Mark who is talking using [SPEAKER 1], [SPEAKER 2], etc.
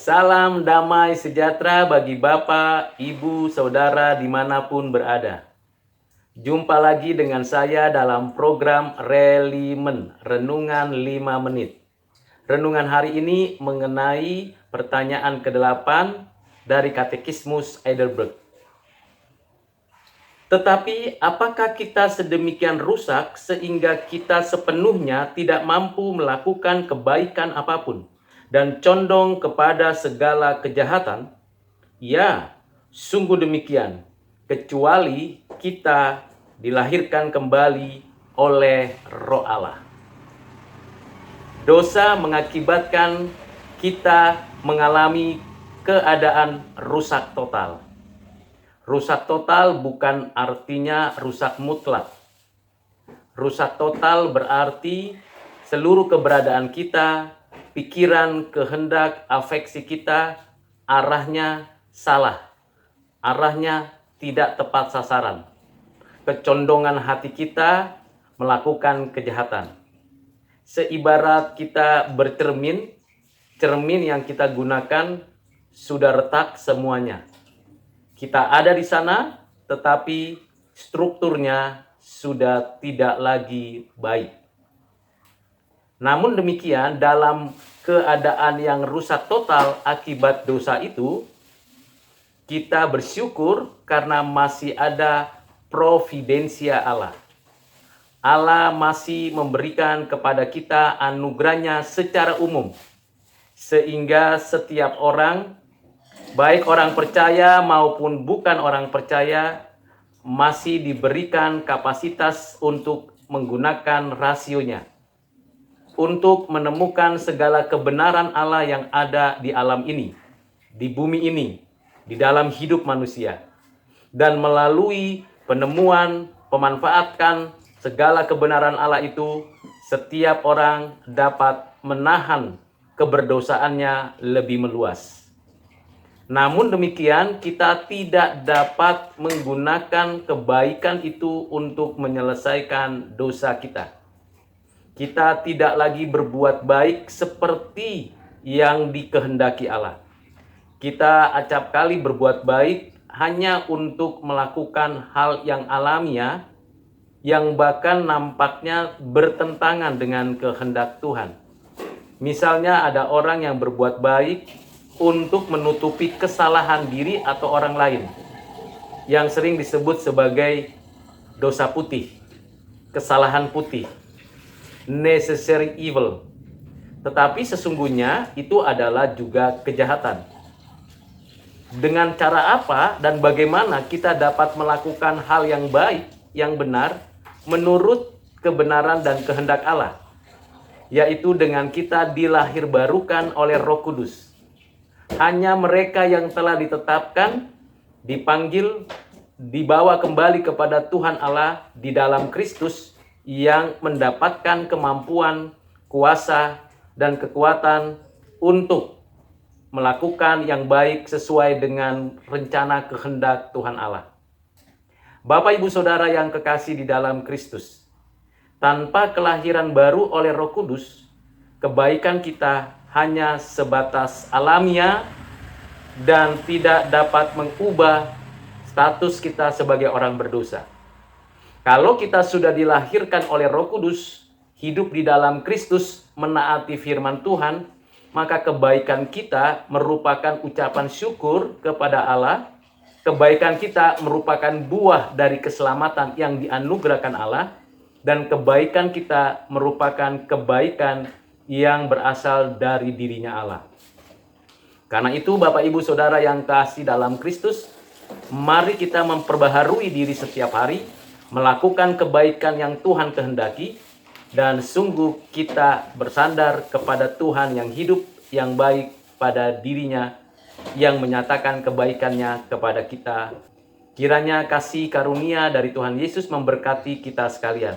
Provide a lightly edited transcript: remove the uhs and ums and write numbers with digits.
[SPEAKER 1] Salam damai sejahtera bagi Bapak, Ibu, Saudara dimanapun berada. Jumpa lagi dengan saya dalam program Relimen, Renungan 5 Menit. Renungan hari ini mengenai pertanyaan ke-8 dari Katekismus Heidelberg. Tetapi apakah kita sedemikian rusak sehingga kita sepenuhnya tidak mampu melakukan kebaikan apapun dan condong kepada segala kejahatan? Ya, sungguh demikian, kecuali kita dilahirkan kembali oleh Roh Allah. Dosa mengakibatkan kita mengalami keadaan rusak total. Rusak total bukan artinya rusak mutlak. Rusak total berarti seluruh keberadaan kita, pikiran, kehendak, afeksi kita, arahnya salah. Arahnya tidak tepat sasaran. Kecondongan hati kita melakukan kejahatan. Seibarat kita bercermin, cermin yang kita gunakan sudah retak semuanya. Kita ada di sana, tetapi strukturnya sudah tidak lagi baik. Namun demikian, dalam keadaan yang rusak total akibat dosa itu, kita bersyukur karena masih ada providensia Allah. Allah masih memberikan kepada kita anugerahnya secara umum, sehingga setiap orang, baik orang percaya maupun bukan orang percaya, masih diberikan kapasitas untuk menggunakan rasionya, untuk menemukan segala kebenaran Allah yang ada di alam ini, di bumi ini, di dalam hidup manusia. Dan melalui penemuan, pemanfaatkan segala kebenaran Allah itu, setiap orang dapat menahan keberdosaannya lebih meluas. Namun demikian, kita tidak dapat menggunakan kebaikan itu untuk menyelesaikan dosa kita. Kita tidak lagi berbuat baik seperti yang dikehendaki Allah. Kita acap kali berbuat baik hanya untuk melakukan hal yang alamiah, yang bahkan nampaknya bertentangan dengan kehendak Tuhan. Misalnya ada orang yang berbuat baik untuk menutupi kesalahan diri atau orang lain, yang sering disebut sebagai dosa putih, kesalahan putih, necessary evil. Tetapi sesungguhnya itu adalah juga kejahatan. Dengan cara apa dan bagaimana kita dapat melakukan hal yang baik, yang benar, menurut kebenaran dan kehendak Allah? Yaitu dengan kita dilahirbarukan oleh Roh Kudus. Hanya mereka yang telah ditetapkan, dipanggil, dibawa kembali kepada Tuhan Allah di dalam Kristus yang mendapatkan kemampuan, kuasa, dan kekuatan untuk melakukan yang baik sesuai dengan rencana kehendak Tuhan Allah. Bapak, Ibu, Saudara yang kekasih di dalam Kristus, tanpa kelahiran baru oleh Roh Kudus, kebaikan kita hanya sebatas alamiah dan tidak dapat mengubah status kita sebagai orang berdosa. Kalau kita sudah dilahirkan oleh Roh Kudus, hidup di dalam Kristus, menaati firman Tuhan, maka kebaikan kita merupakan ucapan syukur kepada Allah. Kebaikan kita merupakan buah dari keselamatan yang dianugerahkan Allah, dan kebaikan kita merupakan kebaikan yang berasal dari dirinya Allah. Karena itu Bapak, Ibu, Saudara yang kasih dalam Kristus, mari kita memperbaharui diri setiap hari, melakukan kebaikan yang Tuhan kehendaki, dan sungguh kita bersandar kepada Tuhan yang hidup, yang baik pada dirinya, yang menyatakan kebaikannya kepada kita. Kiranya kasih karunia dari Tuhan Yesus memberkati kita sekalian.